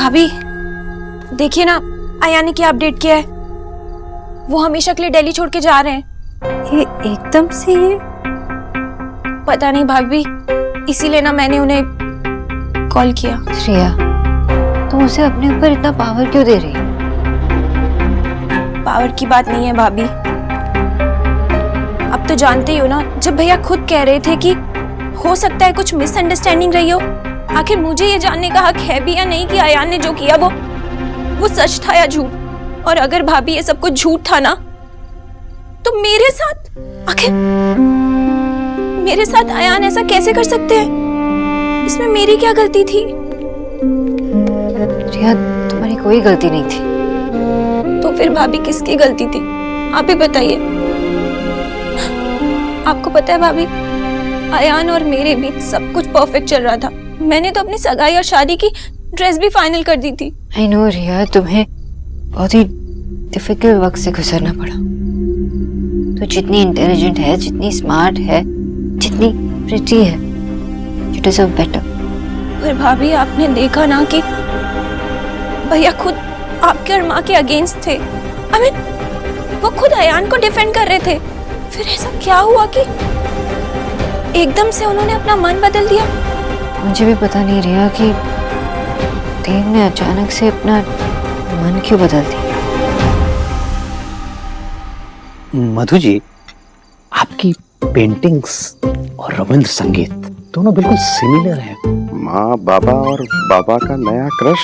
भाभी देखिए ना, आया ने क्या अपडेट किया है। वो हमेशा के लिए दिल्ली छोड़ के जा रहे हैं। ये एकदम से ये पता नहीं भाभी, इसीलिए ना मैंने उन्हें कॉल किया। श्रेया, तुम उसे अपने ऊपर इतना पावर क्यों दे रही हो? पावर की बात नहीं है भाभी, अब तो जानते ही हो ना, जब भैया खुद कह रहे थे कि हो सकता है कुछ मिसअंडरस्टैंडिंग रही हो, आखिर मुझे ये जानने का हक है भी या नहीं कि आयान ने जो किया वो सच था या झूठ। और अगर भाभी ये सब कुछ झूठ था ना, तो मेरे साथ आयान ऐसा कैसे कर सकते हैं? इसमें मेरी क्या गलती थी? रिया, तुम्हारी कोई गलती नहीं थी। तो फिर भाभी किसकी गलती थी? आप ही बताइए। आपको पता है भाभी, आयान और मेरे बीच सब कुछ परफेक्ट चल रहा था। मैंने तो अपनी सगाई और शादी की ड्रेस भी फाइनल कर दी थी। आई नो रिया, तुम्हें बहुत ही डिफिकल्ट वक्त से गुजरना पड़ा। तो जितनी इंटेलिजेंट है, जितनी स्मार्ट है, जितनी प्रिटी है, यू डिजर्व बेटर। पर भाभी आपने देखा ना कि भैया खुद आपके और माँ के अगेंस्ट थे। आई मीन, वो खुद आयान को डिफेंड कर रहे थे। फिर ऐसा क्या हुआ कि एकदम से उन्होंने अपना मन बदल दिया? मुझे भी पता नहीं रिया कि देव ने अचानक से अपना मन क्यों बदल दिया। मधु जी, आपकी पेंटिंग्स और रविंद्र संगीत दोनों बिल्कुल सिमिलर हैं। माँ, बाबा और बाबा का नया क्रश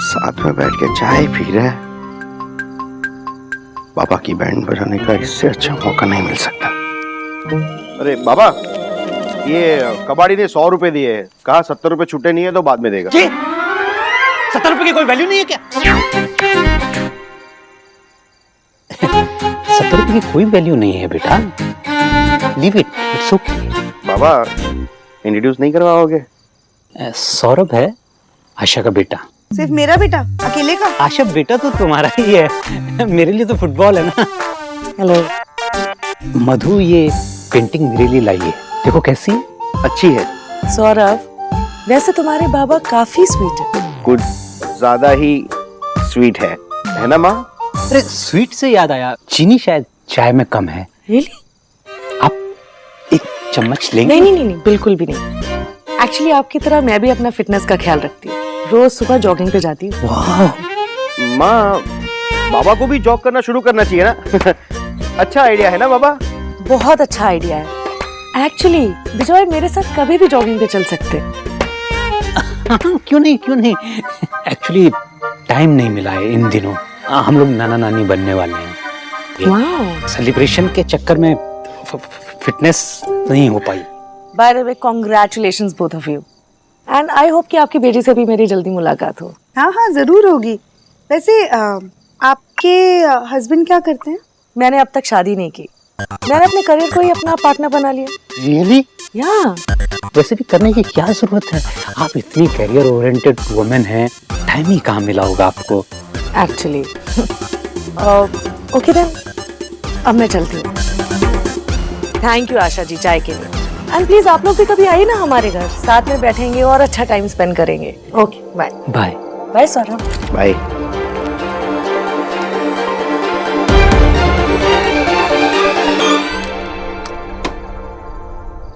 साथ में बैठ के चाय पी रहे हैं। बाबा की बैंड बजाने का इससे अच्छा मौका नहीं मिल सकता। अरे बाबा, ये कबाड़ी ने 100 रुपए दिए, कहा 70 रुपए छूटे नहीं है तो बाद में देगा। 70 रुपए की कोई वैल्यू नहीं है क्या? 70 रुपए की कोई वैल्यू नहीं है बेटा, leave it, it's okay. Baba, introduce नहीं करवाओगे? सौरभ है आशा का बेटा। सिर्फ मेरा बेटा अकेले का? आशा बेटा तो तुम्हारा ही है, मेरे लिए तो फुटबॉल है ना। हेलो मधु, ये पेंटिंग मेरे लिए लाई है, देखो कैसी है। अच्छी है। सौरभ, वैसे तुम्हारे बाबा काफी स्वीट है। कुछ ज्यादा ही स्वीट है ना माँ? अरे स्वीट से याद आया, चीनी शायद चाय में कम है। रियली? आप एक चम्मच लेंगे? नहीं, बिल्कुल भी नहीं। एक्चुअली आपकी तरह मैं भी अपना फिटनेस का ख्याल रखती हूँ। रोज सुबह जॉगिंग पे जाती हूँ। वाह माँ, बाबा को भी जॉग करना शुरू करना चाहिए ना। अच्छा आइडिया है ना बाबा? बहुत अच्छा आइडिया है। एक्चुअली विजय मेरे साथ कभी भी जॉगिंग पे चल सकते। क्यों नहीं एक्चुअली टाइम नहीं मिला है इन दिनों। हम लोग नाना नानी बनने वाले हैं। वाओ। सेलिब्रेशन के चक्कर में फिटनेस नहीं हो पाई। By the way, congratulations both of you, and I hope कि आपकी बेटी से भी मेरी जल्दी मुलाकात हो। हाँ, जरूर होगी। वैसे आपके हस्बैंड क्या करते हैं? मैंने अब तक शादी नहीं की। मैंने अपने करियर को ही अपना पार्टनर बना लिया। रियली? या वैसे भी करने की क्या जरूरत है, आप इतनी करियर ओरिएंटेड वुमेन हैं, टाइम ही कहाँ मिला होगा आपको। एक्चुअली ओके देन, अब मैं चलती हूँ। थैंक यू आशा जी चाय के लिए। एंड प्लीज आप लोग भी कभी आइए ना हमारे घर, साथ में बैठेंगे और अच्छा टाइम स्पेंड करेंगे। Okay bye. Bye bye Saurabh. Bye.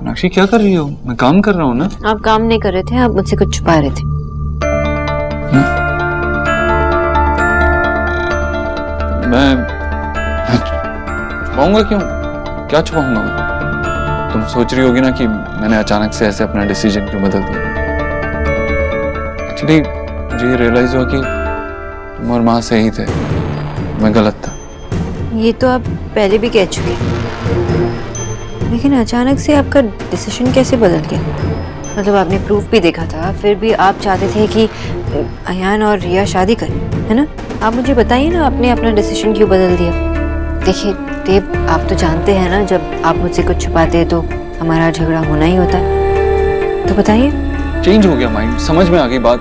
Meenakshi, क्या कर रही हो? मैं काम कर रहा हूँ ना। आप काम नहीं कर रहे थे, आप मुझसे कुछ छुपा रहे थे। मैं छुपाऊंगा क्यों? क्या छुपाऊंगा मैं? तुम सोच रही होगी ना कि मैंने अचानक से ऐसे अपना डिसीजन क्यों बदल दिया। एक्चुअली मुझे ये रियलाइज हुआ कि तुम और माँ सही थे, मैं गलत था। ये तो आप पहले भी कह चुके हैं, लेकिन अचानक से आपका डिसीजन कैसे बदल गया? मतलब आपने प्रूफ भी देखा था, फिर भी आप चाहते थे कि अयान और रिया शादी करें, है ना? आप मुझे बताइए ना, आपने अपना डिसीजन क्यों बदल दिया? देखिए देव, आप तो जानते हैं ना, जब आप मुझसे कुछ छुपाते हैं तो हमारा झगड़ा होना ही होता है। तो बताइए। चेंज हो गया माइंड, समझ में आ गई बात।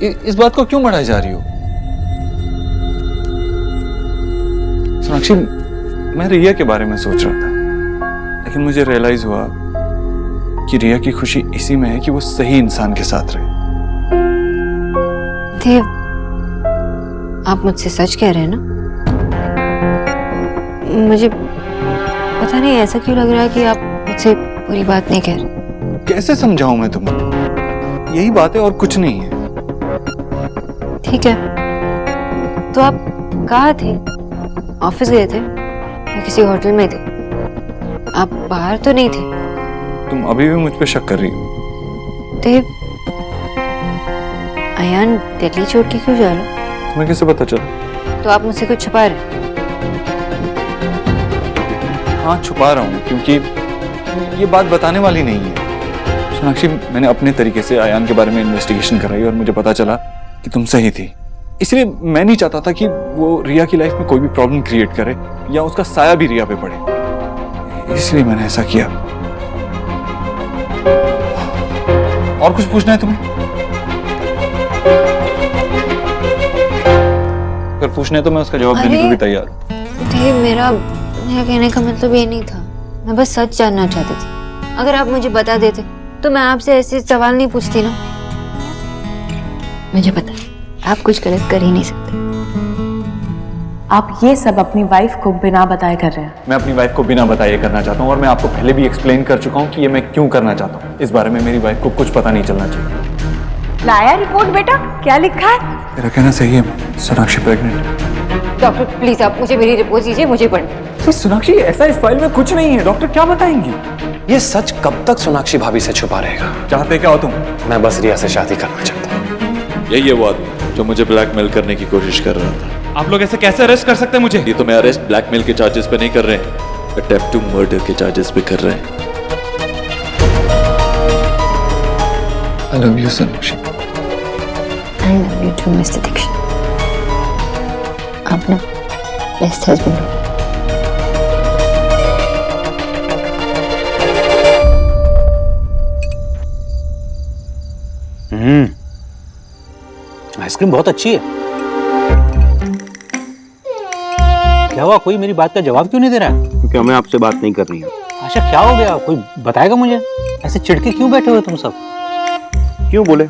इस बात को क्यों बढ़ाई जा रही हो? सोनाक्षी, मैं रिया के बारे में सोच रहा था, लेकिन मुझे रियलाइज हुआ कि रिया की खुशी इसी में है कि वो सही इंसान के साथ रहे। देव, आप मुझसे सच कह रहे हैं ना? मुझे पता नहीं ऐसा क्यों लग रहा है कि आप मुझसे पूरी बात नहीं कह रहे। कैसे समझाऊं मैं तुम्हें? यही बात है और कुछ नहीं है। ठीक है, तो आप कहाँ थे? ऑफिस गए थे या किसी होटल में थे? आप बाहर तो नहीं थे? तुम अभी भी मुझ पे शक कर रही हो? देव, अयान दिल्ली छोड़ के क्यों जा रहा? तुम्हें कैसे पता चला? तो आप मुझसे कुछ छुपा रहे? हाँ, छुपा रहा हूँ क्योंकि ये बात बताने वाली नहीं है। सोनाक्षी, मैंने अपने तरीके से अयान के बारे में इन्वेस्टिगेशन कराई और मुझे पता चला कि तुम सही थी। इसलिए मैं नहीं चाहता था कि वो रिया की लाइफ में कोई भी प्रॉब्लम क्रिएट करे या उसका साया भी रिया पे पड़े, इसलिए मैंने ऐसा किया। और कुछ पूछना है तुम्हें? अगर पूछना है तो मैं उसका जवाब देने को भी तैयार हूँ। देव, मेरा कहने का मतलब ये नहीं था। मैं बस सच जानना चाहती थी। अगर आप मुझे बता देते तो मैं आपसे ऐसे सवाल नहीं पूछती ना। मुझे पता है आप कुछ गलत कर ही नहीं सकते। आप ये सब अपनी वाइफ को बिना बताए कर रहे हैं। मैं अपनी वाइफ को बिना बताए करना चाहता हूँ और मैं आपको पहले भी एक्सप्लेन कर चुका हूँ कि ये मैं क्यों करना चाहता हूँ। इस बारे में मेरी वाइफ को कुछ पता नहीं चलना चाहिए। लाया रिपोर्ट बेटा, क्या लिखा है? मेरा कहना सही है, सोनाक्षी प्रेग्नेंट। डॉक्टर प्लीज आप मुझे मेरी रिपोर्ट दीजिए, मुझे पढ़ना। सोनाक्षी, ऐसा इस फाइल में कुछ नहीं है। डॉक्टर क्या बताएंगी? ये सच कब तक सोनाक्षी भाभी से छुपा रहेगा? चाहते क्या हो तुम? मैं बस रिया से शादी करना चाहता हूँ। यही है वो आदमी जो मुझे ब्लैकमेल करने की कोशिश कर रहा था। आप लोग ऐसे कैसे अरेस्ट कर सकते हैं मुझे? ये तो मैं अरेस्ट ब्लैकमेल के चार्जेस पे नहीं कर रहे हैं, अटेम्प्ट टू मर्डर के चार्जेस पे कर रहे हैं। I love you, Sonakshi. I love you too, Mr. Dixon. आप ना बेस्ट हस्बैंड हो। आइसक्रीम बहुत अच्छी है। क्या हुआ, कोई मेरी बात का जवाब क्यों नहीं दे रहा है? क्योंकि हमें आपसे बात नहीं करनी है। अच्छा, क्या हो गया? कोई बताएगा मुझे? ऐसे चिढ़के क्यों बैठे हुए तुम सब? क्यों बोले?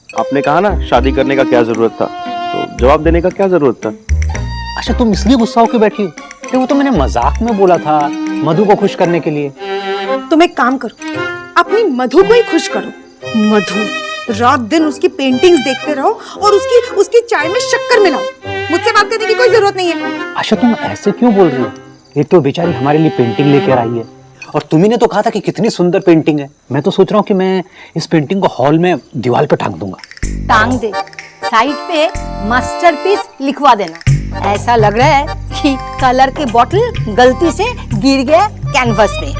आपने कहा ना शादी करने का क्या जरूरत था, तो जवाब देने का क्या जरूरत था? अच्छा, तुम इसलिए गुस्सा होकर बैठी हो? अरे वो तो मैंने मजाक में बोला था, मधु को खुश करने के लिए। तुम एक काम करो, अपनी मधु को ही खुश करो। मधु, रात दिन उसकी पेंटिंग्स देखते रहो और उसकी चाय में शक्कर मिलाओ। मुझसे बात करने की कोई जरूरत नहीं है। अच्छा, तुम ऐसे क्यों बोल रही हो? एक तो बेचारी हमारे लिए पेंटिंग लेकर आई है, और तुम्ही ने तो कहा था कि कितनी सुंदर पेंटिंग है। मैं तो सोच रहा हूँ कि मैं इस पेंटिंग को हॉल में दीवार पे टांग दूंगा। टांग दे, साइड पे मास्टरपीस लिखवा देना। ऐसा लग रहा है कि कलर की बोतल गलती से गिर गया कैनवस पे।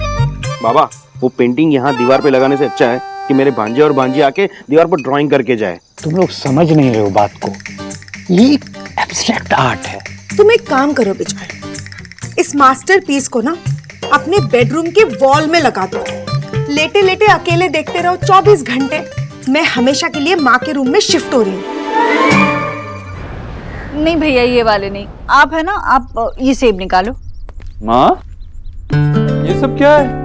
बाबा, वो पेंटिंग यहाँ दीवार पे लगाने से अच्छा है कि मेरे भांजे और भांजी आके दीवार पर ड्राइंग करके जाए। तुम लोग समझ नहीं रहे हो बात को। ये एब्स्ट्रैक्ट आर्ट है। तुम एक काम करो बिचारे, इस मास्टरपीस को ना अपने बेडरूम के वॉल में लगा दो। लेटे लेटे अकेले देखते रहो 24 घंटे। मैं हमेशा के लिए माँ के रूम में शिफ्ट हो रही हूँ। नहीं भैया, ये वाले नहीं। आप है ना, आप ये सेब निकालो। माँ, ये सब क्या है?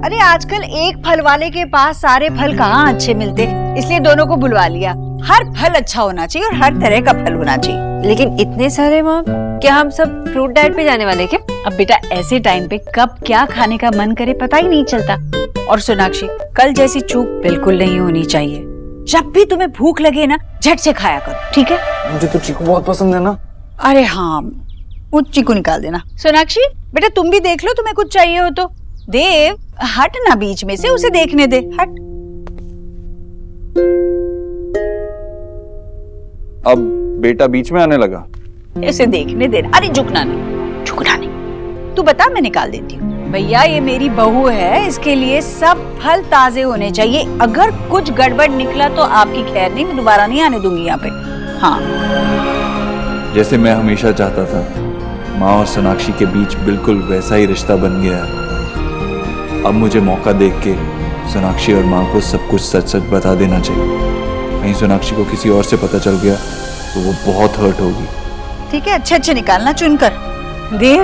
अरे आजकल एक फल वाले के पास सारे फल कहाँ अच्छे मिलते, इसलिए दोनों को बुलवा लिया। हर फल अच्छा होना चाहिए और हर तरह का फल होना चाहिए। लेकिन इतने सारे माँ, क्या हम सब फ्रूट डाइट पे जाने वाले क्या? अब बेटा, ऐसे टाइम पे कब क्या खाने का मन करे पता ही नहीं चलता। और सोनाक्षी, कल जैसी चूक बिल्कुल नहीं होनी चाहिए। जब भी तुम्हें भूख लगे ना, झट से खाया करो, ठीक है? मुझे तो चीकू बहुत पसंद है ना। अरे हाँ, वो चीकू निकाल देना। सोनाक्षी बेटा, तुम भी देख लो, तुम्हें कुछ चाहिए हो तो। देव, हट ना बीच में से, उसे देखने दे, हट। अब बेटा बीच में आने लगा। इसे देखने दे। अरे झुकना नहीं, झुकना नहीं। तू बता, मैं निकाल देती हूँ। भैया, ये मेरी बहू है, इसके लिए सब फल ताजे होने चाहिए। अगर कुछ गड़बड़ निकला तो आपकी खैर नहीं, मैं दोबारा नहीं आने दूंगी यहाँ पे। हाँ, जैसे मैं हमेशा चाहता था, माँ और सोनाक्षी के बीच बिल्कुल वैसा ही रिश्ता बन गया। अब मुझे मौका देख के सोनाक्षी और माँ को सब कुछ सच सच बता देना चाहिए। कहीं सोनाक्षी को किसी और से पता चल गया तो वो बहुत हर्ट होगी। ठीक है, अच्छे अच्छे निकालना चुनकर। देव,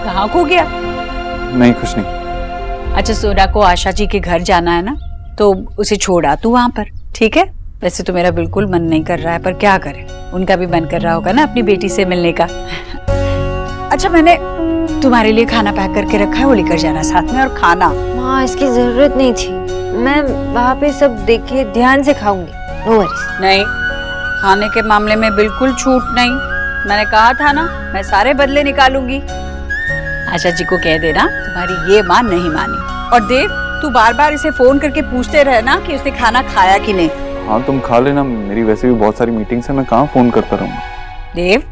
कहाँ को गया? नहीं, कुछ नहीं। अच्छा, सोना को आशा जी के घर जाना है ना, तो उसे छोड़ आ तू वहां पर, ठीक है? वैसे तो मेरा बिल्कुल मन नहीं कर रहा है, पर क्या करें, उनका भी मन कर रहा होगा ना अपनी बेटी से मिलने का। अच्छा, मैंने तुम्हारे लिए खाना पैक करके रखा है, वो लेकर जाना साथ में। और खाना माँ, इसकी जरूरत नहीं थी, मैं वहाँ पे सब देख के ध्यान से खाऊंगी, नो वरीज। नहीं, खाने के मामले में बिल्कुल छूट नहीं। मैंने कहा था ना, मैं सारे बदले निकालूंगी। आशा जी को कह देना तुम्हारी ये माँ नहीं मानी। और देव, तू बार बार इसे फोन करके पूछते रहना कि उसने खाना खाया कि नहीं। हाँ तुम खा लेना, मेरी वैसे भी बहुत सारी मीटिंग्स है, मैं कहाँ फोन करता रहूँगा। देव,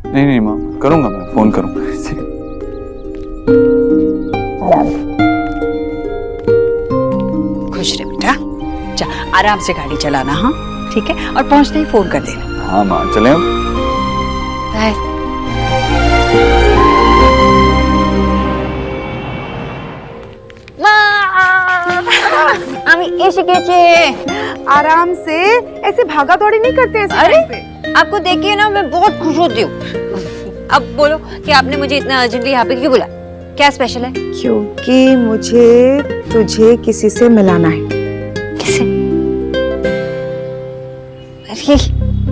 नहीं नहीं माँ, करूँगा, मैं फोन करूँगा इसे। खुश रहे बेटा, जा आराम से गाड़ी चलाना। हाँ ठीक है, और पहुंचते ही फोन कर देना। हाँ माँ, चले अब। बाय। আমি এসে গেছি। आराम से, ऐसे भागा दौड़ी नहीं करते ऐसे अरे टाइम पे। आपको देखिए ना, मैं बहुत खुश होती हूँ। अब बोलो कि आपने मुझे इतना अर्जेंटली यहाँ पे क्यों बुलाया, क्या स्पेशल है? क्योंकि मुझे तुझे किसी से मिलाना है। किसे? अरे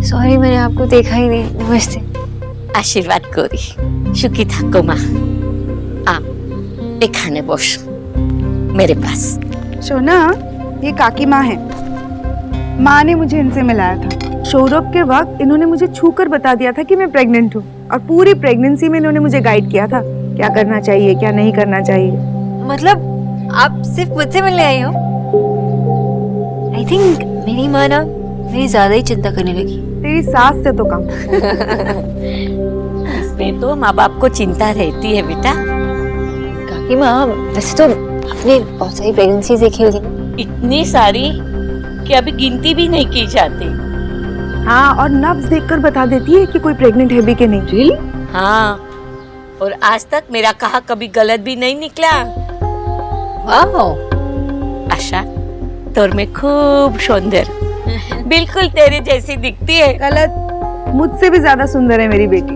सॉरी, मैंने आपको देखा ही नहीं। नमस्ते। आशीर्वाद करी सुखी থাকো মা এখানে বসো मेरे पास। सोना, ये काकी माँ है। माँ ने मुझे इनसे मिलाया था। सौरभ के वक्त इन्होंने मुझे छूकर बता दिया था कि मैं प्रेग्नेंट हूँ, और पूरी प्रेगनेंसी में इन्होंने मुझे गाइड किया था क्या करना चाहिए क्या नहीं करना चाहिए। मतलब आप सिर्फ मुझसे मिलने आई हो? आई थिंक मेरी माँ ना मेरी ज्यादा ही चिंता करने लगी। तेरी सास से तो कम। इसमें तो माँ बाप को चिंता रहती है बेटा। काकी माँ, वैसे तो आपने बहुत सारी प्रेगनेंसी देखी होगी। इतनी सारी कि अभी गिनती भी नहीं की जाती। हाँ, और नब्ज देखकर बता देती है कि कोई प्रेग्नेंट है भी कि नहीं। हाँ, और आज तक मेरा कहा कभी गलत भी नहीं निकला। वाह आशा, तोर में खूब सुंदर, बिल्कुल तेरे जैसी दिखती है। गलत, मुझसे भी ज्यादा सुंदर है मेरी बेटी।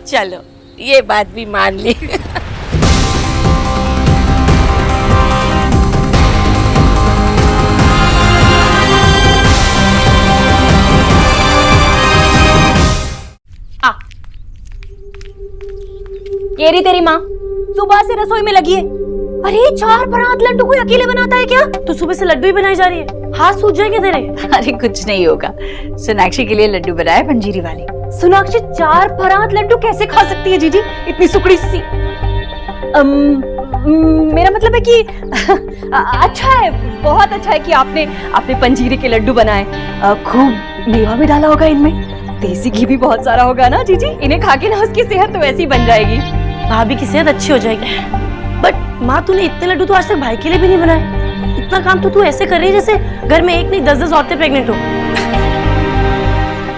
चलो, ये बात भी मान ली। ये रही तेरी माँ, सुबह से रसोई में लगी है। अरे 4 परात लड्डू कोई अकेले बनाता है क्या? तो सुबह से लड्डू ही बनाई जा रही है, हाथ सूज जाएंगे तेरे। अरे कुछ नहीं होगा, सोनाक्षी के लिए लड्डू बनाए पंजीरी वाली। सोनाक्षी 4 परात लड्डू कैसे खा सकती है जीजी, इतनी सुकड़ी सी? मेरा मतलब है कि अच्छा है, बहुत अच्छा है कि आपने पंजीरी के लड्डू बनाए। खूब मेवा भी डाला होगा इनमें, देसी घी भी बहुत सारा होगा ना जीजी। इन्हें खा के ना उसकी सेहत तो वैसी बन जाएगी, भाभी की सेहत अच्छी हो जाएगी। बट माँ, तूने इतने लड्डू तो आज तक भाई के लिए भी नहीं बनाए। इतना काम तो तू ऐसे कर रही है जैसे घर में एक नहीं 10-10 औरतें प्रेग्नेंट हो।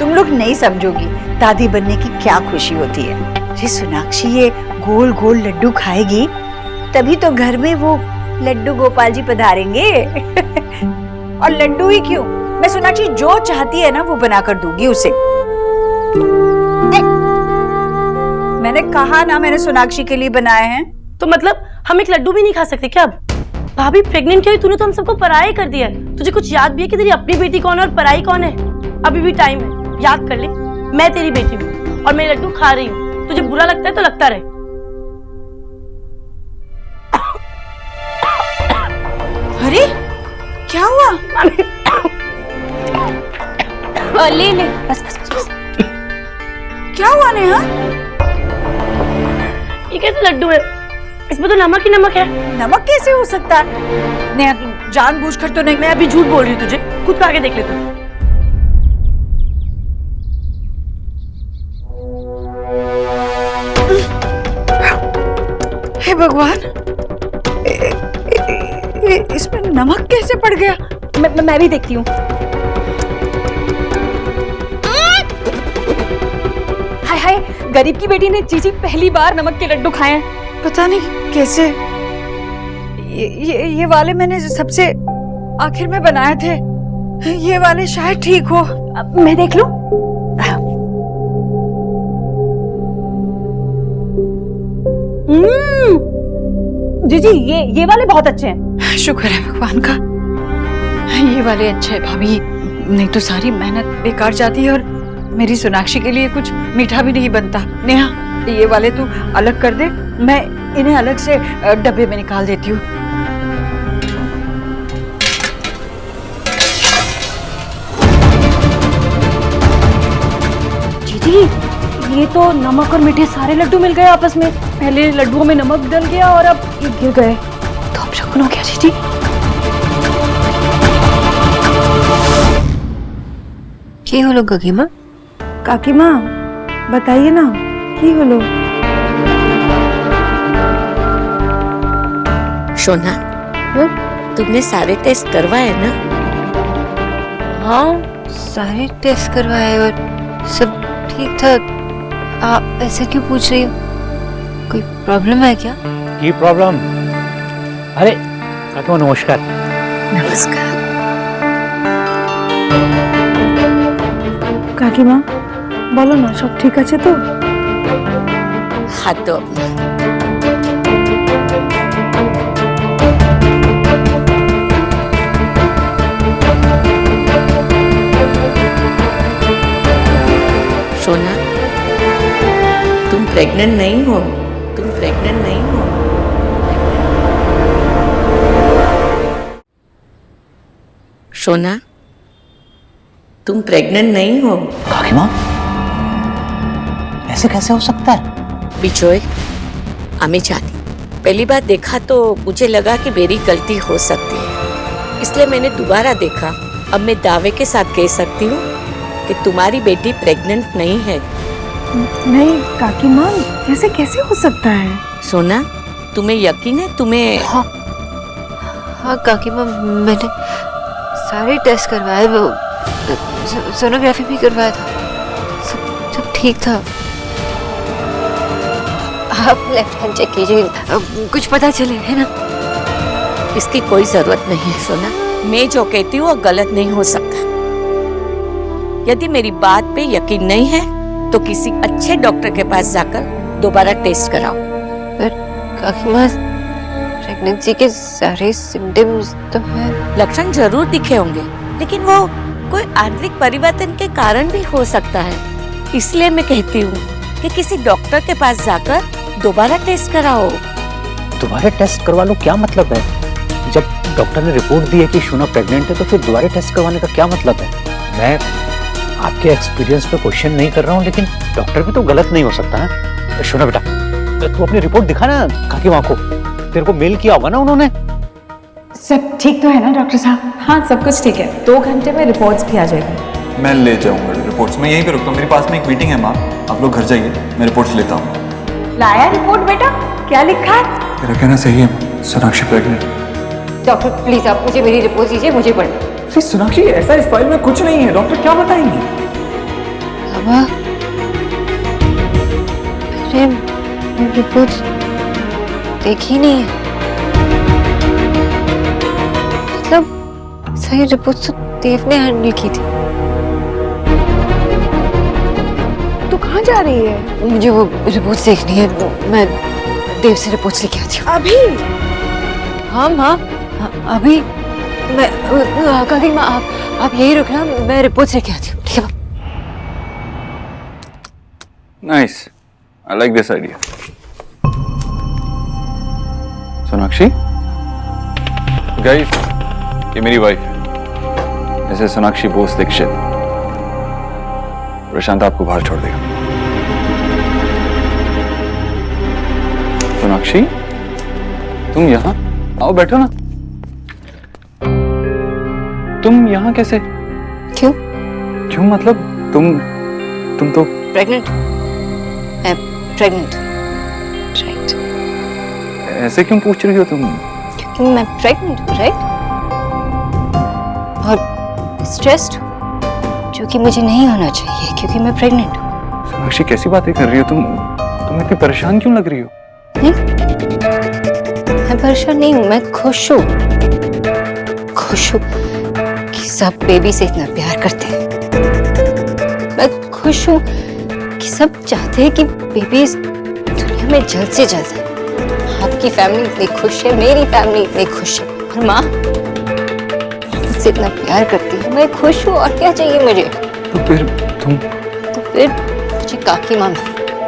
तुम लोग नहीं समझोगी दादी बनने की क्या खुशी होती है। अरे सोनाक्षी ये गोल गोल लड्डू खाएगी तभी तो घर में वो लड्डू गोपाल जी पधारेंगे। और लड्डू ही क्यों, मैं सोनाक्षी जो चाहती है ना वो बनाकर दूंगी उसे। मैंने कहा ना, मैंने सोनाक्षी के लिए बनाए हैं। तो मतलब हम एक लड्डू भी नहीं खा सकते क्या अब? भाभी प्रेग्नेंट क्या हुई, तूने तो हम सबको पराया कर दिया है। तुझे कुछ याद भी है कि तेरी अपनी बेटी कौन है और पराई कौन है? अभी भी टाइम है, याद कर ले। मैं तेरी बेटी हूँ और मैं लड्डू खा रही हूँ। तुझे बुरा लगता है तो लगता रहे। अरे क्या हुआ? ले ले, बस बस बस बस। क्या हुआ नेहा? ये कैसे लड्डू है? इसमें तो नमक ही नमक है। नमक कैसे हो सकता है? नेहा तू जानबूझकर तो नहीं। मैं अभी झूठ बोल रही हूँ, तुझे खुद खा के देख ले तू। हे भगवान, इसमें नमक कैसे पड़ गया? मैं भी देखती हूँ। हाय हाय, गरीब की बेटी ने जीजी पहली बार नमक के लड्डू खाए हैं। पता नहीं कैसे। ये वाले मैंने सबसे आखिर में बनाए थे, ये वाले शायद ठीक हो। अब मैं देख लूं? जीजी ये वाले बहुत अच्छे हैं। शुक्र है भगवान का। ये वाले अच्छे है भाभी, नहीं तो सारी मेहनत बेकार जाती है और मेरी सोनाक्षी के लिए कुछ मीठा भी नहीं बनता। नेहा ये वाले तू अलग कर दे, मैं इन्हें अलग से डब्बे में निकाल देती हूँ। जीजी ये तो नमक और मीठे सारे लड्डू मिल गए आपस में। पहले लड्डुओं में नमक डल गया और अब ये गिर गए, तो अब शकुन हो गया जीजी। কি হলো কাকিমা? काकीमा बताइए ना की हलो। सोना तुमने सारे टेस्ट करवाए ना? हाँ सारे टेस्ट करवाए और सब ठीक था। आप ऐसे क्यों पूछ रही हो? कोई प्रॉब्लम है क्या? की प्रॉब्लम? अरे काकीमा नमस्कार। नमस्कार। काकीमा बोलो ना सब ठीक আছে তো? हाथ दो अपना। सोना तुम प्रेग्नेंट नहीं हो, तुम प्रेग्नेंट नहीं हो। सोना तुम प्रेग्नेंट नहीं हो। काकीमा ऐसे कैसे हो सकता है? बिजोय हमें जानी पहली बार देखा तो मुझे लगा कि मेरी गलती हो सकती है, इसलिए मैंने दोबारा देखा। अब मैं दावे के साथ कह सकती हूँ कि तुम्हारी बेटी प्रेग्नेंट नहीं है। नहीं काकीमा कैसे कैसे हो सकता है? सोना तुम्हें यकीन है? तुम्हें हाँ काकीमा मैंने सारे टेस्ट करवाए, वो सोनोग्राफी भी करवाया था, सब ठीक था। आप लेफ्ट हैंड चेक कीजिए, कुछ पता चले है ना? इसकी कोई जरूरत नहीं है सोना, मैं जो कहती हूँ वो गलत नहीं हो सकता। यदि मेरी बात पे यकीन नहीं है तो किसी अच्छे डॉक्टर के पास जाकर दोबारा टेस्ट कराओ। पर काकीमा प्रेगनेंसी के सारे सिम्टम्स तो है। लक्षण जरूर दिखे होंगे लेकिन वो कोई आंतरिक परिवर्तन के कारण भी हो सकता है, इसलिए मैं कहती हूँ कि किसी डॉक्टर के पास जाकर दोबारा टेस्ट कराओ। दोबारा टेस्ट करवा लो क्या मतलब है? जब डॉक्टर ने रिपोर्ट दी है कि शोना प्रेग्नेंट है तो फिर दोबारा टेस्ट करवाने का क्या मतलब है? मैं आपके एक्सपीरियंस पे क्वेश्चन नहीं कर रहा हूँ, लेकिन डॉक्टर भी तो गलत नहीं हो सकता है। शोना बेटा तू अपनी रिपोर्ट दिखा ना काकीमा को, तेरे को मेल किया होगा ना उन्होंने। सब ठीक तो है ना डॉक्टर साहब? हाँ सब कुछ ठीक है, 2 घंटे में रिपोर्ट्स भी आ जाएगी। मैं ले जाऊंगा रिपोर्ट्स, मैं यहीं पे रुकता हूँ, मेरे पास में एक मीटिंग है माँ, आप लोग घर जाइए, मैं रिपोर्ट्स लेता हूँ। लाया रिपोर्ट बेटा? क्या लिखा है? तेरा कहना सही है, सोनाक्षी प्रेग्नेंट। डॉक्टर प्लीज आप मुझे मेरी रिपोर्ट दीजिए, मुझे पढ़ना। सोनाक्षी ऐसा इस फाइल में कुछ नहीं है, डॉक्टर क्या बताएंगे? मैंने रिपोर्ट देखी नहीं है, मतलब सही रिपोर्ट तो देव ने हैंडल की थी। तू कहाँ जा रही है? मुझे वो रिपोर्ट देखनी है, मैं देव से रिपोर्ट लेके आती हूँ। अभी? हाँ माँ अभी मैं काकीमा आप यही रुकना, मैं रिपोर्ट लेके आती हूँ, ठीक है? Nice, I like this idea. Sonakshi guys, ये मेरी वाइफ है, जैसे सोनाक्षी बोस दीक्षित। प्रशांत आपको बाहर छोड़ देगा। सोनाक्षी तुम यहाँ आओ, बैठो ना। तुम यहाँ कैसे? क्यों? क्यों मतलब तुम तो प्रेग्नेंट? मैं प्रेग्नेंट। राइट। ऐसे क्यों पूछ रही हो तुम? क्योंकि मैं प्रेग्नेंट हूँ, राइट? और स्ट्रेस्ड, जो कि मुझे नहीं होना चाहिए क्योंकि मैं प्रेग्नेंट हूँ। सोनाक्षी कैसी बातें कर रही हो तुम इतनी परेशान क्यों लग रही हो? नहीं, मैं परेशान नहीं हूँ, मैं खुश हूँ। खुश हूँ कि सब बेबी से इतना प्यार करते हैं। मैं खुश हूँ कि सब चाहते हैं कि बेबी इस दुनिया में जल्द से जल्द है। आपकी फैमिली इतनी खुश है, मेरी फैमिली इतनी खुश है, और माँ मुझसे इतना प्यार करती है, मैं खुश हूँ, और क्या चाहिए मुझे? तो फिर तुम तो फिर मुझे काकी मामी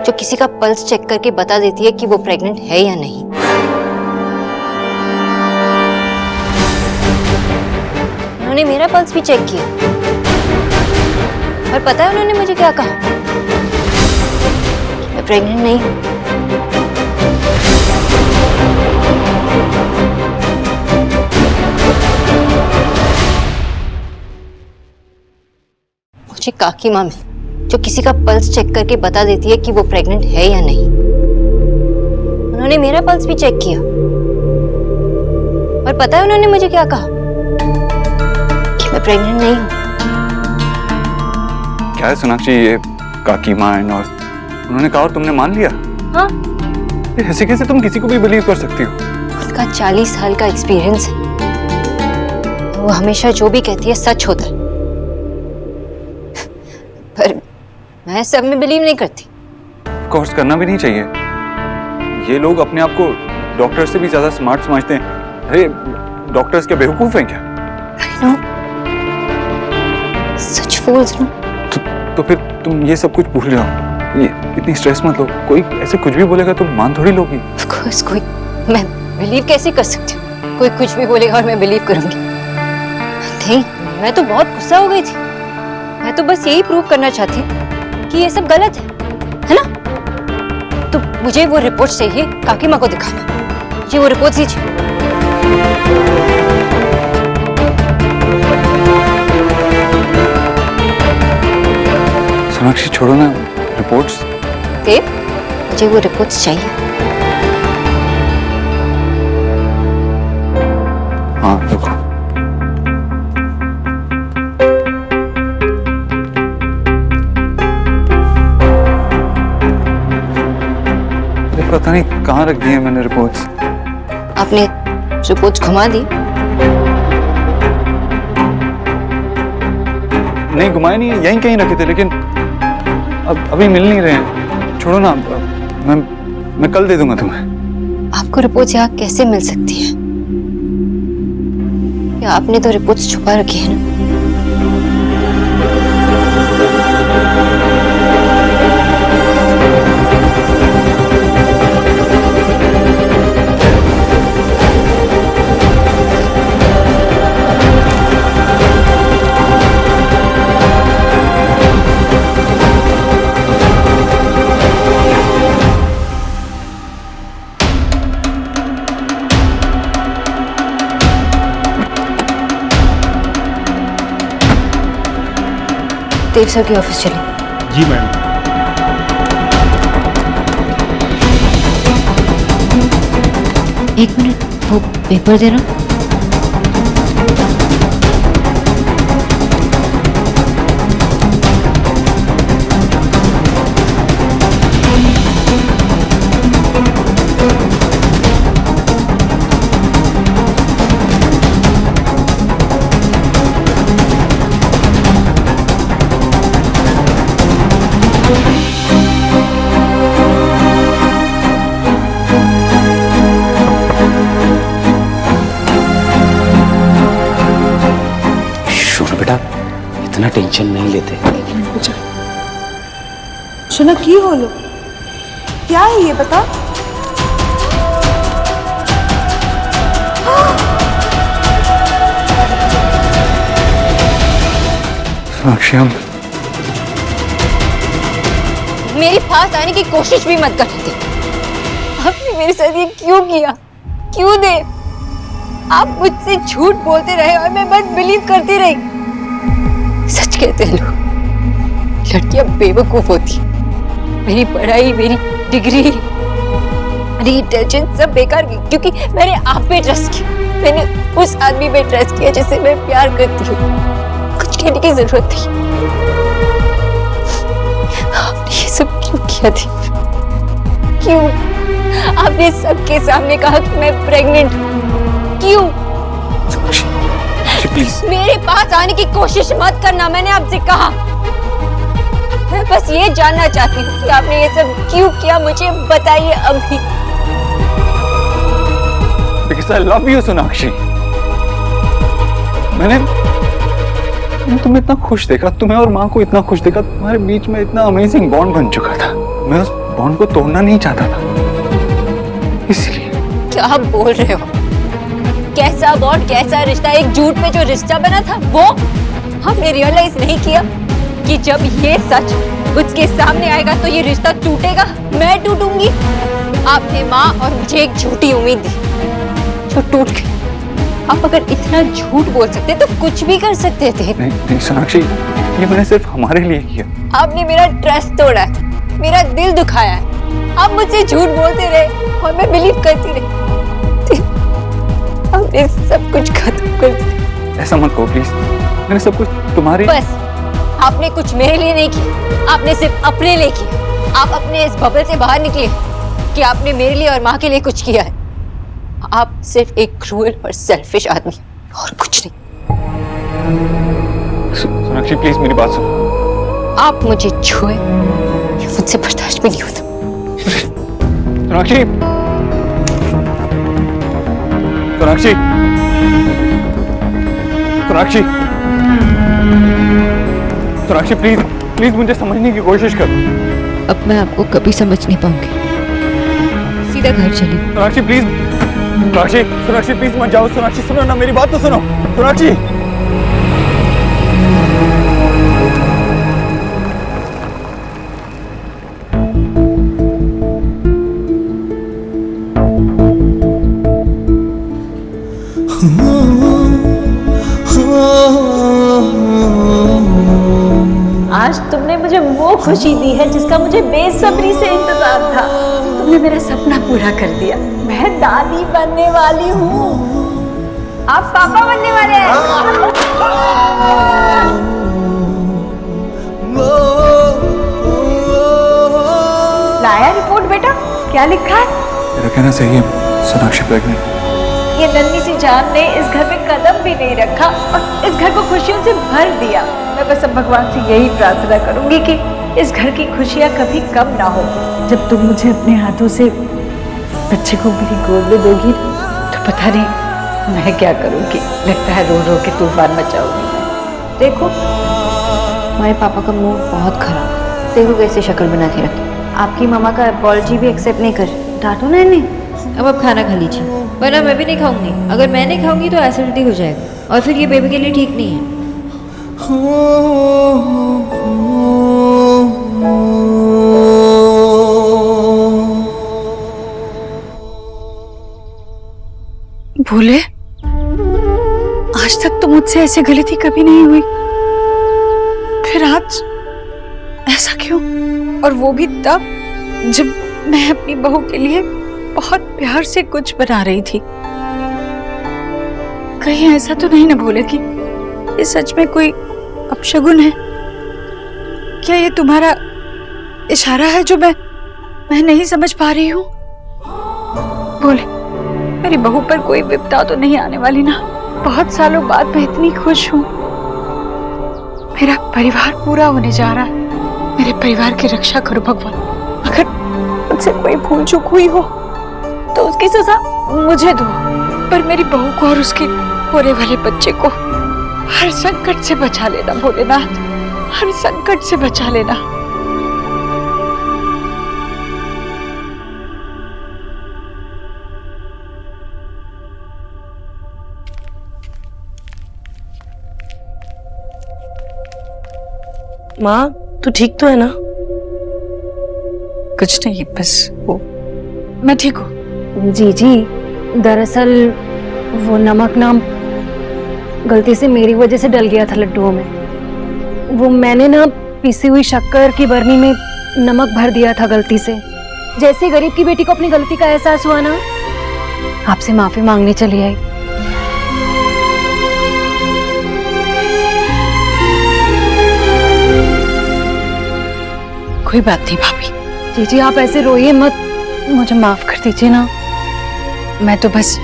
जो किसी का पल्स चेक करके बता देती है कि वो प्रेग्नेंट है या नहीं। उन्होंने मेरा पल्स भी चेक किया और पता है उन्होंने मुझे क्या कहा? मैं प्रेग्नेंट नहीं हूँ। मुझे काकी मामी जो किसी का पल्स चेक करके बता देती है कि वो प्रेग्नेंट है या नहीं। उन्होंने मेरा पल्स भी चेक किया और पता है उन्होंने मुझे क्या कहा? कि मैं प्रेग्नेंट नहीं हूँ। क्या है सोनाक्षी, ये काकी माँ है और उन्होंने कहा और तुमने मान लिया? हाँ, ऐसे कैसे तुम किसी को भी बिलीव कर सकती हो? उनका 40 साल का एक्सपीरियंस है, वो हमेशा जो भी कहती है सच होता है। पर मैं सब में बिलीव नहीं करती। ऑफ कोर्स करना भी नहीं चाहिए। ये लोग अपने आप को डॉक्टर से भी ज्यादा स्मार्ट समझते हैं। अरे डॉक्टर्स क्या बेवकूफ हैं क्या? I know. Such fools, no? तो फिर तुम ये सब कुछ भूल जाओ, ये इतनी स्ट्रेस मत लो। कोई ऐसे कुछ भी बोलेगा तो मान थोड़ी लोगी। Of course, कोई मैं बिलीव कैसे कर सकती हूँ? कोई कुछ भी बोलेगा और मैं बिलीव करूंगी? नहीं, मैं तो बहुत गुस्सा हो गई थी। मैं तो बस यही प्रूव करना चाहती हूँ कि ये सब गलत है ना? तो मुझे वो रिपोर्ट चाहिए, काकी माँ को दिखाना। मुझे वो रिपोर्ट दीजिए। सोनाक्षी छोड़ो ना रिपोर्ट्स। देव, मुझे वो रिपोर्ट्स चाहिए। हाँ रुको। पता नहीं कहाँ रख दी है मैंने रिपोर्ट्स। आपने रिपोर्ट्स घुमा दी? नहीं घुमाए नहीं, यहीं कहीं रखे थे, लेकिन अब अभी मिल नहीं रहे हैं। छोड़ो ना, मैं कल दे दूंगा तुम्हें। आपको रिपोर्ट्स यहाँ कैसे मिल सकती है? या आपने तो रिपोर्ट्स छुपा रखी है ना? देव सर के ऑफिस चलिए। जी मैडम। एक मिनट, वो पेपर दे रहा। इतना टेंशन नहीं लेते। सुना की हो लो, क्या है ये बता। सोनाक्षी, हम मेरे पास आने की कोशिश भी मत करते। आपने मेरे साथ ये क्यों किया? क्यों दे? आप मुझसे झूठ बोलते रहे और मैं बस बिलीव करती रही। सच कहते हैं लोग, लड़कियां बेवकूफ होती। मेरी पढ़ाई, मेरी डिग्री, मेरी इंटेलिजेंस सब बेकार की, क्योंकि मैंने आप पे ट्रस्ट किया। मैंने उस आदमी पे ट्रस्ट किया जिससे मैं प्यार करती हूँ। कुछ कहने की जरूरत नहीं। आपने ये सब क्यों किया थी? क्यों? आपने सबके सामने कहा कि मैं प्रेग्नेंट हूँ। क्यों? मेरे पास आने की कोशिश मत करना, मैंने आपसे कहा। मैं बस ये जानना चाहती हूँ कि आपने ये सब क्यों किया, मुझे बताइए अभी। Because I love you, Sonakshi. मैंने मैंने तुम्हें इतना खुश देखा, तुम्हें और माँ को इतना खुश देखा, तुम्हारे बीच में इतना अमेजिंग बॉन्ड बन चुका था। मैं उस बॉन्ड को तोड़ना नहीं चाहता था, इसलिए। क्या आप बोल रहे हो? कैसा बॉन्ड, कैसा रिश्ता? एक झूठ पे जो रिश्ता बना था वो हमने रियलाइज नहीं किया कि जब ये सच उसके सामने आएगा तो ये रिश्ता टूटेगा, मैं टूटूंगी। आपने माँ और मुझे एक झूठी उम्मीद दी जो टूट गई। आप अगर इतना झूठ बोल सकते तो कुछ भी कर सकते थे। नहीं सोनाक्षी, ये मैंने सिर्फ हमारे लिए किया। आपने मेरा ट्रस्ट तोड़ा है, मेरा दिल दुखाया है। आप मुझसे झूठ बोलते रहे और मैं बिलीव करती रही। आपने सब कुछ खत्म कर दिया। ऐसा मत कहो प्लीज, मैंने सब कुछ तुम्हारी। बस, आपने कुछ मेरे लिए नहीं किया, आपने सिर्फ अपने लिए किया। आप अपने इस बबल से बाहर निकले कि आपने मेरे लिए और माँ के लिए कुछ किया है। आप सिर्फ एक क्रूअल और सेल्फिश आदमी और कुछ नहीं। सोनाक्षी प्लीज मेरी बात सुनो। आप मुझे छुए, ये मुझसे बर्दाश्त भी नहीं होता। सोनाक्षी, सोनाक्षी, सोनाक्षी, सोनाक्षी प्लीज प्लीज मुझे समझने की कोशिश करो। अब मैं आपको कभी समझ नहीं पाऊंगी, सीधा घर चलिए। सोनाक्षी प्लीज, सोनाक्षी, सोनाक्षी प्लीज मत जाओ। सोनाक्षी सुनो ना, मेरी बात तो सुनो। सोनाक्षी, आज तुमने मुझे वो खुशी दी है जिसका मुझे बेसब्री से इंतजार था। तुमने मेरा सपना पूरा कर दिया। मैं दादी बनने वाली हूँ, आप पापा बनने वाले हैं। लाया रिपोर्ट बेटा? क्या लिखा है? मेरा कहना सही है, सोनाक्षी प्रेग्नेंट। ये नन्ही सी जान ने इस घर में कदम भी नहीं रखा और इस घर को खुशियों से भर दिया। मैं बस अब भगवान से यही प्रार्थना करूंगी कि इस घर की खुशियां कभी कम ना हो। जब तुम मुझे अपने हाथों से बच्चे को मेरी गोद में दोगी तो पता नहीं मैं क्या करूंगी। लगता है रो रो के तूफान मचाऊंगी। देखो, हमारे पापा का मूड बहुत खराब। देखो कैसे शक्ल बना के रखी। आपकी मामा का अपॉलजी भी एक्सेप्ट नहीं कर। डांटो ना इन्हें। अब आप खाना खा लीजिए, वरना मैं भी नहीं खाऊंगी। अगर मैं नहीं खाऊंगी तो एसिडिटी हो जाएगा और फिर ये बेबी के लिए ठीक नहीं है। भूले, आज तक तो मुझसे ऐसी गलती कभी नहीं हुई, फिर आज ऐसा क्यों? और वो भी तब जब मैं अपनी बहू के लिए बहुत प्यार से कुछ बना रही थी। कहीं ऐसा तो नहीं ना भूले कि ये सच में कोई अपशगुन है? क्या ये तुम्हारा इशारा है जो मैं नहीं समझ पा रही हूँ? बोले, मेरी बहू पर कोई विपदा तो नहीं आने वाली ना? बहुत सालों बाद मैं इतनी खुश हूँ। मेरा परिवार पूरा होने जा रहा है। मेरे परिवार की रक्षा करो भगवान। अगर मुझसे कोई भूल चूक हुई हो तो उसकी सजा मुझे दो, पर मेरी बहू को और उसके होने वाले बच्चे को हर संकट से बचा लेना भोलेनाथ, हर संकट से बचा लेना। माँ, तू ठीक तो है ना? कुछ नहीं, बस वो मैं ठीक हूँ। जी, दरअसल वो नमक नाम गलती से मेरी वजह से डल गया था लड्डुओं में। वो मैंने ना पीसी हुई शक्कर की बरनी में नमक भर दिया था गलती से। जैसे गरीब की बेटी को अपनी गलती का एहसास हुआ ना, आपसे माफी मांगने चली आई। कोई बात नहीं भाभी। जी, आप ऐसे रोइए मत, मुझे माफ कर दीजिए ना। मैं तो बस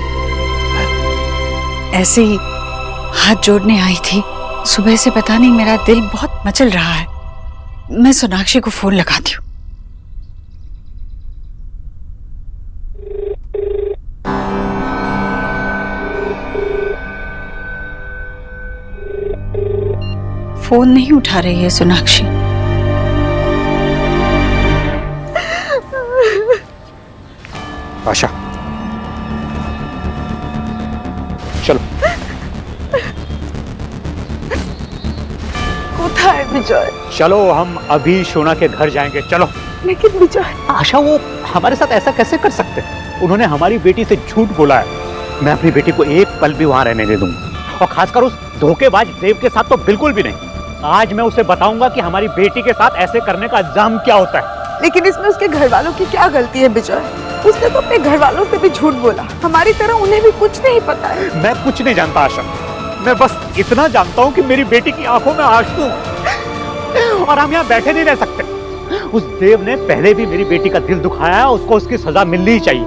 ऐसे ही हाथ जोड़ने आई थी। सुबह से पता नहीं मेरा दिल बहुत मचल रहा है। मैं सोनाक्षी को फोन लगाती हूँ। फोन नहीं उठा रही है सोनाक्षी। आशा, चलो। कोথায় विजय? चलो, हम अभी शोना के घर जाएंगे, चलो। लेकिन विजय, आशा, वो हमारे साथ ऐसा कैसे कर सकते हैं? उन्होंने हमारी बेटी से झूठ बोला है। मैं अपनी बेटी को एक पल भी वहां रहने नहीं दूंगा, और खासकर उस धोखेबाज देव के साथ तो बिल्कुल भी नहीं। आज मैं उसे बताऊंगा कि हमारी बेटी के साथ ऐसे करने का इल्जाम क्या होता है। लेकिन इसमें उसके घर वालों की क्या गलती है विजय? उसने तो अपने घर वालों से भी झूठ बोला। हमारी तरह उन्हें भी कुछ नहीं पता है। मैं कुछ नहीं जानता आशा, मैं बस इतना जानता हूँ कि मेरी बेटी की आंखों में आंसू और हम यहाँ बैठे नहीं रह सकते। उस देव ने पहले भी मेरी बेटी का दिल दुखाया है, उसको उसकी सजा मिलनी ही चाहिए।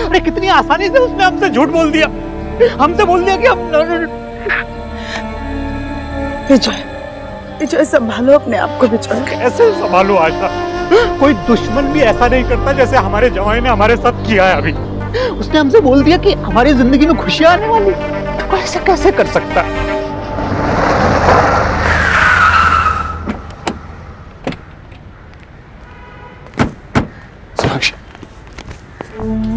अरे कितनी आसानी से उसने हमसे झूठ बोल दिया, हमसे बोल दिया कि हम। विजय, विजय संभालो अपने आप को विजय। कैसे संभालो आशा? कोई दुश्मन भी ऐसा नहीं करता जैसे हमारे जवाई ने हमारे साथ किया है अभी। उसने हमसे बोल दिया कि हमारी जिंदगी में खुशियां आने वाली, तो ऐसे कैसे कर सकता है?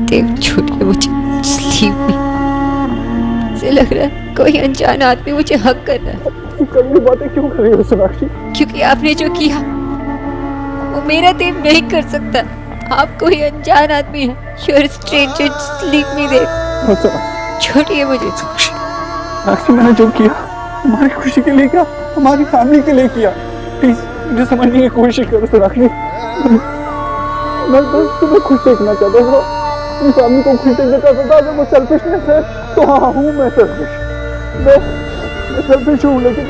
देव छूट के मुझे स्लीप में से लग रहा है कोई अनजान आदमी मुझे हक कर रहा है। कड़वी बातें क्यों कर रही हो सोनाक्षी? क्योंकि आपने जो किया वो मेरा देव नहीं कर सकता। आप कोई अनजान आदमी है। You're a stranger, just leave me there। छोड़िए मुझे। सोनाक्षी, मैंने जो किया हमारी खुशी के लिए किया, हमारी फैमिली के लिए किया। प्लीज मुझे समझने की कोशिश करो सोनाक्षी। मैं बस तुम्हें खुश देखना चाहता था, अपनी फैमिली को खुश देखना चाहता था। अगर वो सेल्फिशनेस है तो हाँ हूँ मैं सेल्फिश, मैं सेल्फिश हूँ, लेकिन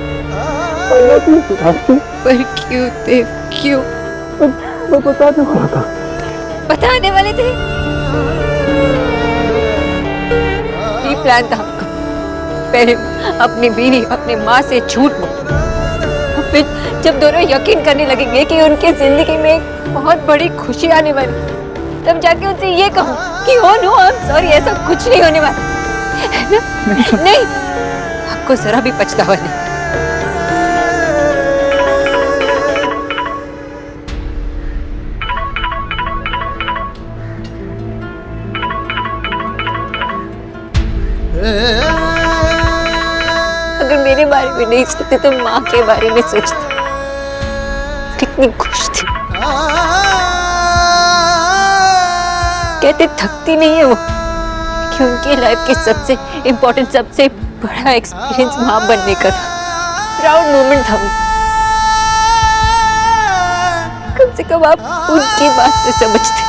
पर क्यों देव, क्यों? मैं बताने वाला था। बताने वाले थे? ये प्लान था आपका। पहले अपनी बीवी, अपनी माँ से झूठ बोल, फिर जब दोनों यकीन करने लगेंगे कि उनकी जिंदगी में एक बहुत बड़ी खुशी आने वाली, तब जाके उनसे ये कहूँ कि हो नो आई एम सॉरी, ऐसा कुछ नहीं होने वाला। नहीं, आपको जरा भी पछतावा नहीं। अगर मेरे बारे में नहीं सोचते तो माँ के बारे में सोचते। कितनी खुश थी। कहते थकती नहीं है वो, कि उनकी लाइफ के सबसे इम्पोर्टेंट, सबसे बड़ा एक्सपीरियंस माँ बनने का था। प्राउड मोमेंट था वो। कम से कम आप उनकी बात तो समझते।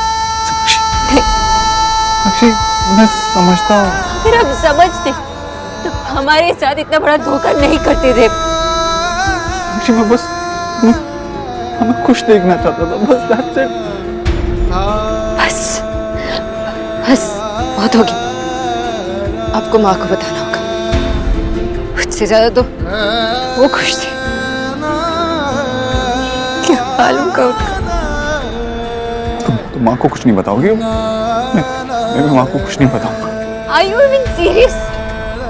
साक्षी, मैं समझता हूँ। अगर आप समझते तो हमारे साथ इतना बड़ा धोखा नहीं करते थे। साक्षी, मैं बस हमें खुश देखना चाहता था, बस that's it। बस बस बहुत हो गया। आपको माँ को बताना होगा। मुझसे ज्यादा तो वो खुश थी। क्या मालूम का उनका। तुम माँ को कुछ नहीं बताओगी? मैं माँ को कुछ नहीं बताऊंगा। Are you even serious?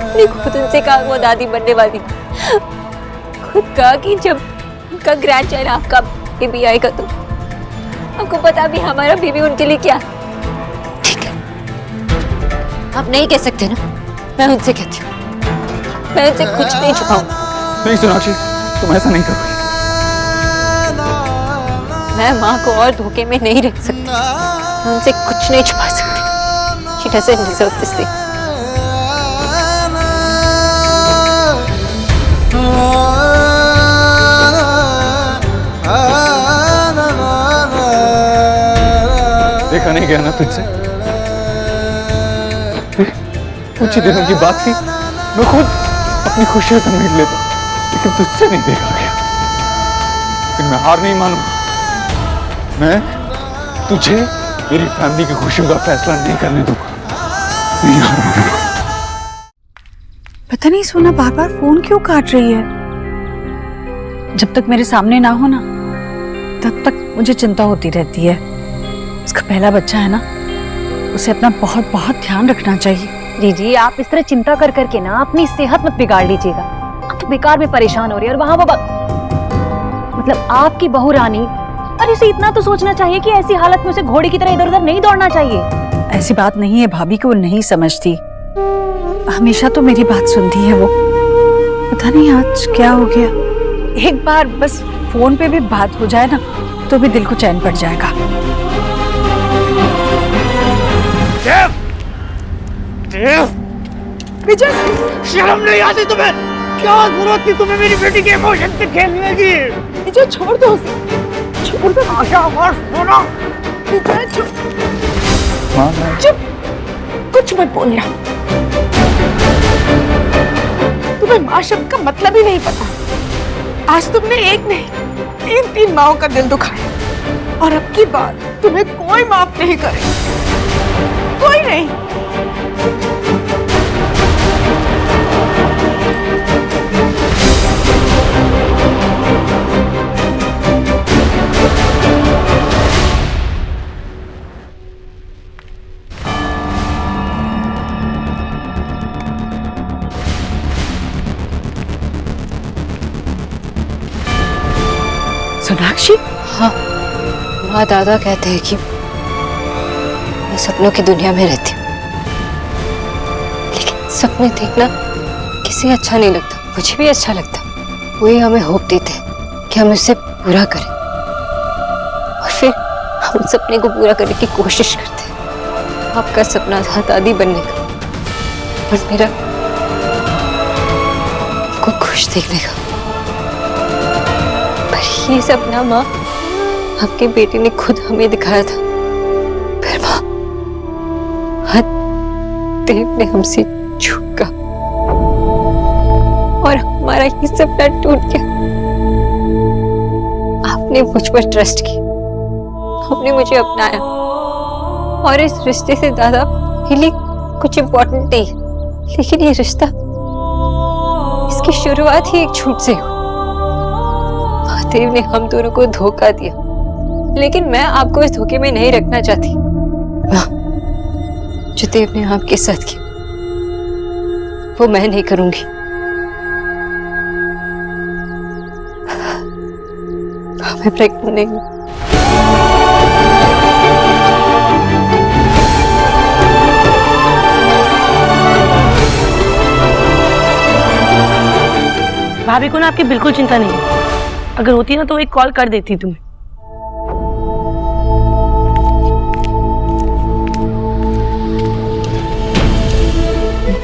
मैंने खुद उनसे कहा वो दादी बनने वाली। खुद कहा कि जब उनका ग्रैंड चाइल्ड आपका बेबी आएगा तो आपको पता भी हमारा बेबी उनके लिए क्या। ठीक है, आप नहीं कह सकते ना, मैं उनसे कहती हूँ। मैं उनसे कुछ नहीं छुपाऊंगा। नहीं सोनाक्षी, तुम ऐसा नहीं करोगी। मैं माँ को और धोखे में नहीं रख सकती। मैं उनसे कुछ नहीं छुपा सकती। She doesn't deserve this thing. देखा नहीं गया ना तुझसे। कुछ ही दिनों की बात थी, मैं खुद अपनी खुशियां समेट लेता, लेकिन तुझसे नहीं देखा गया। लेकिन मैं हार नहीं मानूंगा। मैं तुझे मेरी फैमिली की खुशियों का फैसला नहीं करने दूंगा। नहीं हार मानूंगा। पता नहीं सोना बार बार फोन क्यों काट रही है। जब तक मेरे सामने ना हो ना, तब तक मुझे चिंता होती रहती है। उसका पहला बच्चा है ना, उसे अपना बहुत बहुत ध्यान रखना चाहिए। जी, आप इस तरह चिंता कर करके ना अपनी सेहत मत बिगाड़ लीजिएगा। आप तो बेकार में परेशान हो रही है और वहाँ वो मतलब आपकी बहू रानी, और इसे इतना तो सोचना चाहिए कि ऐसी हालत में उसे घोड़े की तरह इधर उधर नहीं दौड़ना चाहिए। ऐसी बात नहीं है भाभी कि वो नहीं समझती, हमेशा तो मेरी बात सुनती है वो। पता नहीं आज क्या हो गया। एक बार बस फोन पे भी बात हो जाए ना तो भी दिल को चैन पड़ जाएगा। विजय, शर्म नहीं आती तुम्हें? क्या जरूरत थी तुम्हें मेरी बेटी के इमोशन से खेलने की? विजय छोड़ दो उसे, छोड़ दो। आशा और सुनो, विजय चुप, कुछ मत बोलना। तुम्हें माँ शब्द का मतलब ही नहीं पता। आज तुमने एक नहीं 3 माओं का दिल दुखाया, और अब की बार तुम्हें कोई माफ नहीं करे, कोई नहीं। सोनाक्षी, हाँ, माँ दादा कहते हैं कि मैं सपनों की दुनिया में रहती हूँ, लेकिन सपने देखना किसी अच्छा नहीं लगता। मुझे भी अच्छा लगता, वही हमें होप देते हैं कि हम उससे पूरा करें, और फिर हम उस सपने को पूरा करने की कोशिश करते हैं। आपका सपना था दादी बनने का, और मेरा को खुश देखने का। पर ये सपना माँ आपके बेटे ने खुद हमें दिखाया था, फिर माँ देव ने हमसे झूठा और हमारा ये सपना टूट गया। आपने मुझ पर ट्रस्ट किया, आपने मुझे अपनाया, और इस रिश्ते से दादा मेरे लिए कुछ इम्पोर्टेंट नहीं, लेकिन ये रिश्ता, इसकी शुरुआत ही एक झूठ से हुई। महादेव ने हम दोनों को धोखा दिया, लेकिन मैं आपको इस धोखे में नहीं रखना चाहती। जो देव ने आपके साथ किया वो मैं नहीं करूंगी। मैं प्रेग्नेंट नहीं हूं। भाभी को ना आपकी बिल्कुल चिंता नहीं है, अगर होती ना तो एक कॉल कर देती तुम्हें।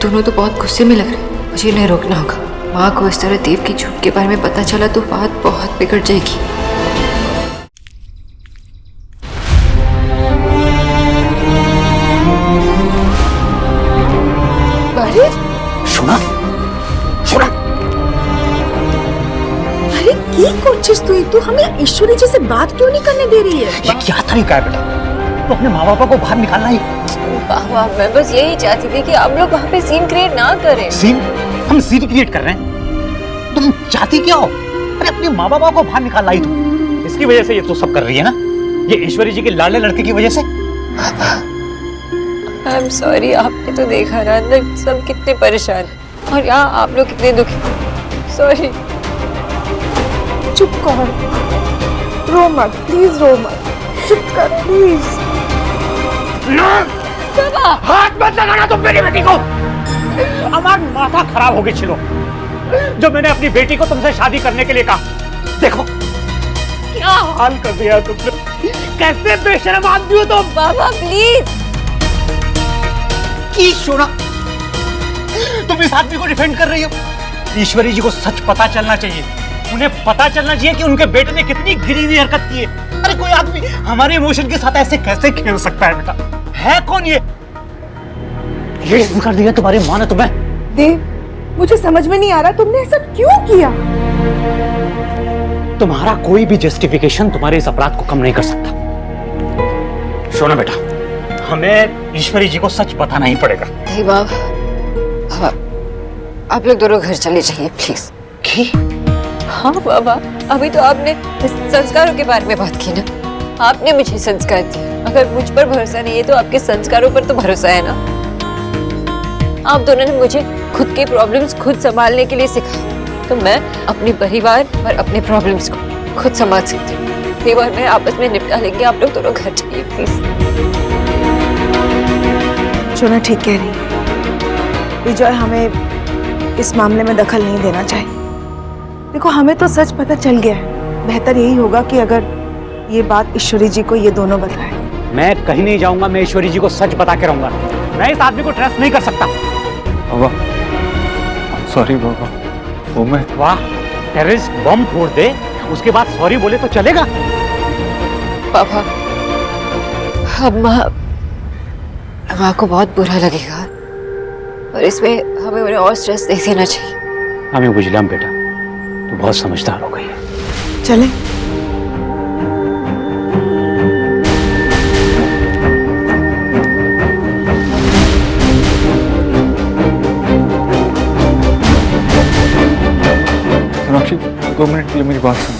दोनों तो बहुत गुस्से में लग रहे हैं, मुझे इन्हें रोकना होगा। माँ को इस तरह देव की झूठ के बारे में पता चला तो बात बहुत बिगड़ जाएगी। अरे सुना, सुना। अरे की कोशिश तू हमें ईश्वरी जी से बात क्यों नहीं करने दे रही है? ये क्या तरीका है बेटा? तो अपने माँ बापा को बाहर निकालना ही। बाबा, मैं बस यही चाहती थी कि आप लोग वहाँ पे सीन क्रिएट ना करें। सीन? हम सीन क्रिएट कर रहे हैं? तुम चाहती क्या हो? अरे अपने माँ बापा को बाहर निकालना ही तुम। इसकी वजह से ये तो सब कर रही है ना, ये ईश्वरी जी के लाडले लड़के की वजह से। आई एम सॉरी, आपने तो देखा ना अंदर सब कितने परेशान हैं, और यहाँ आप लोग कितने दुखी। सॉरी। चुप कर, रो मत, प्लीज रो मत, चुप कर प्लीज। हाथ मत लगाना तुम मेरी बेटी को। हमारा माथा खराब हो गई छिलो, जो मैंने अपनी बेटी को तुमसे शादी करने के लिए कहा। देखो क्या हाल कर दिया तुमने, कैसे बेशर्म आदमी हो तुम। बाबा प्लीज। की सोना, तुम इस आदमी को डिफेंड कर रही हो। ईश्वरी जी को सच पता चलना चाहिए, उन्हें पता चलना चाहिए कि उनके बेटे ने कितनी गिरी हुई हरकत की है। अरे कोई आदमी हमारे इमोशन के साथ ऐसे कैसे खेल सकता है बेटा? है कौन ये कर दिया तुम्हारी माँ ने तुम्हें? देव, मुझे समझ में नहीं आ रहा तुमने ऐसा क्यों किया। तुम्हारा कोई भी जस्टिफिकेशन तुम्हारे इस अपराध को कम नहीं कर सकता। सोना बेटा, हमें ईश्वरी जी को सच बताना ही पड़ेगा। नहीं बाबा, आप लोग दोनों घर चले जाइए प्लीज। हाँ बाबा, अभी तो आपने संस्कारों के बारे में बात की ना, आपने मुझे संस्कार दिया। अगर मुझ पर भरोसा नहीं है तो आपके संस्कारों पर तो भरोसा है ना। आप दोनों ने मुझे खुद के प्रॉब्लम्स खुद संभालने के लिए सिखाया, तो मैं अपने परिवार और अपने प्रॉब्लम्स को खुद संभाल सकती हूँ। देव और मैं आपस में निपटा लेंगे, आप लोग दोनों घर जाइए प्लीज। शोना ठीक कह रही है। विजय हमें इस मामले में दखल नहीं देना चाहिए। देखो हमें तो सच पता चल गया है, बेहतर यही होगा कि अगर ये बात ईश्वरी जी को ये दोनों बताएं। मैं कहीं नहीं जाऊंगा, मैं ईश्वरी जी को सच बता के रहूंगा। मैं इस आदमी को ट्रस्ट नहीं कर सकता। बाबा सॉरी बाबा, वो मैं वाह, टेररिस्ट बम फोड़ दे उसके बाद सॉरी बोले तो चलेगा? पापा, अब माँ को बहुत बुरा लगेगा और इसमें हमें उन्हें और स्ट्रेस नहीं देना चाहिए। हमें बुझलम बेटा, तू बहुत समझदार हो गई है। चलें? सोनाक्षी 2 मिनट के लिए मेरी बात सुनो।